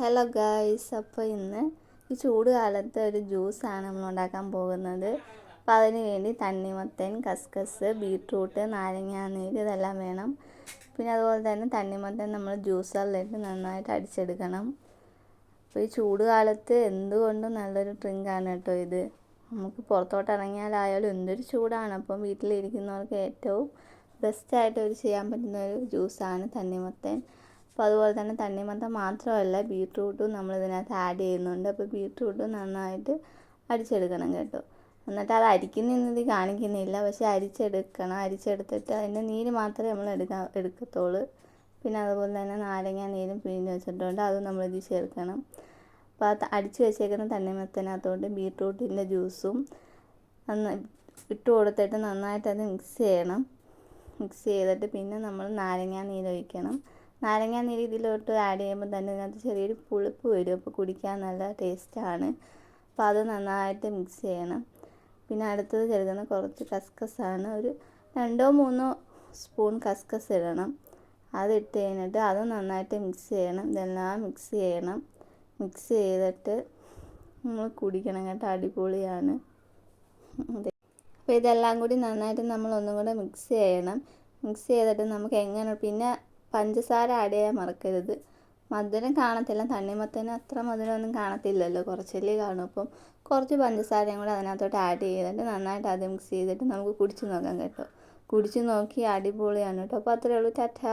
Hello guys, അപ്പോൾ ഇന്ന് ഈ ചൂട് കാലത്ത് ഒരു ജ്യൂസാണ് നമ്മൾ ഉണ്ടാക്കാൻ പോകുന്നത്. അപ്പോൾ അതിന് വേണ്ടി തണ്ണിമത്തൻ, കസ്കസ്, ബീട്രൂട്ട്, നാരങ്ങാനീര് ഇതെല്ലാം വേണം. പിന്നെ അതുപോലെ തന്നെ തണ്ണിമത്തൻ നമ്മൾ ജ്യൂസറിലിട്ട് നന്നായിട്ട് അടിച്ചെടുക്കണം. അപ്പോൾ ഈ ചൂട് കാലത്ത് എന്തുകൊണ്ടും നല്ലൊരു ഡ്രിങ്കാണ് കേട്ടോ ഇത്. നമുക്ക് പുറത്തോട്ട് ഇറങ്ങിയാലായാലും എന്തൊരു ചൂടാണ്. അപ്പം വീട്ടിലിരിക്കുന്നവർക്ക് ഏറ്റവും ബെസ്റ്റായിട്ട് ഒരു ചെയ്യാൻ പറ്റുന്ന ഒരു ജ്യൂസാണ് തണ്ണിമത്തൻ. അപ്പോൾ അതുപോലെ തന്നെ തണ്ണിമത്തൻ മാത്രമല്ല, ബീട്രൂട്ടും നമ്മൾ ഇതിനകത്ത് ആഡ് ചെയ്യുന്നുണ്ട്. അപ്പോൾ ബീട്രൂട്ടും നന്നായിട്ട് അടിച്ചെടുക്കണം കേട്ടോ. എന്നിട്ട് അത് അരിക്കുന്നതിൽ കാണിക്കുന്നില്ല, പക്ഷേ അരിച്ചെടുക്കണം. അരിച്ചെടുത്തിട്ട് അതിൻ്റെ നീര് മാത്രമേ നമ്മൾ എടുക്കത്തുള്ളൂ. പിന്നെ അതുപോലെ തന്നെ നാരങ്ങ നീരും പിഴിഞ്ഞ് വെച്ചിട്ടുണ്ട്, അതും നമ്മളിതിൽ ചേർക്കണം. അപ്പോൾ അത് അടിച്ച് വെച്ചേക്കുന്ന തണ്ണിമത്തനകത്തോട്ട് ബീട്രൂട്ടിൻ്റെ ജ്യൂസും ഇട്ട് കൊടുത്തിട്ട് നന്നായിട്ട് അത് മിക്സ് ചെയ്യണം. മിക്സ് ചെയ്തിട്ട് പിന്നെ നമ്മൾ നാരങ്ങ നീര് ഒഴിക്കണം. നാരങ്ങ നീര് ഇതിലോട്ട് ആഡ് ചെയ്യുമ്പോൾ തന്നെ ഇതിനകത്ത് ചെറിയൊരു പുളിപ്പ് വരും. അപ്പോൾ കുടിക്കാൻ നല്ല ടേസ്റ്റാണ്. അപ്പോൾ അത് നന്നായിട്ട് മിക്സ് ചെയ്യണം. പിന്നെ അടുത്തത് ചേർക്കുന്ന കുറച്ച് കസ്കസാണ്. ഒരു 2-3 സ്പൂൺ കസ്കസ് ഇടണം. അതിട്ട് കഴിഞ്ഞിട്ട് അത് നന്നായിട്ട് മിക്സ് ചെയ്യണം. ഇതെല്ലാം മിക്സ് ചെയ്യണം. മിക്സ് ചെയ്തിട്ട് നമ്മൾ കുടിക്കണം കേട്ടോ. അടിപൊളിയാണ്. അപ്പോൾ ഇതെല്ലാം കൂടി നന്നായിട്ട് നമ്മൾ ഒന്നും കൂടെ മിക്സ് ചെയ്യണം. മിക്സ് ചെയ്തിട്ട് നമുക്ക് എങ്ങനെ പിന്നെ പഞ്ചസാര ആഡ് ചെയ്യാൻ മറക്കരുത്. മധുരം കാണത്തില്ല, തണ്ണിമത്തന് അത്ര മധുരമൊന്നും കാണത്തില്ലല്ലോ, കുറച്ചല്ലേ കാണും. അപ്പം കുറച്ച് പഞ്ചസാരയും കൂടെ അതിനകത്തോട്ട് ആഡ് ചെയ്തിട്ട് നന്നായിട്ട് അത് മിക്സ് ചെയ്തിട്ട് നമുക്ക് കുടിച്ച് നോക്കാം കേട്ടോ. കുടിച്ച് നോക്കി അടിപൊളിയാണ് കേട്ടോ. അപ്പോൾ അത്രയേ ഉള്ളൂ. ടാറ്റാ.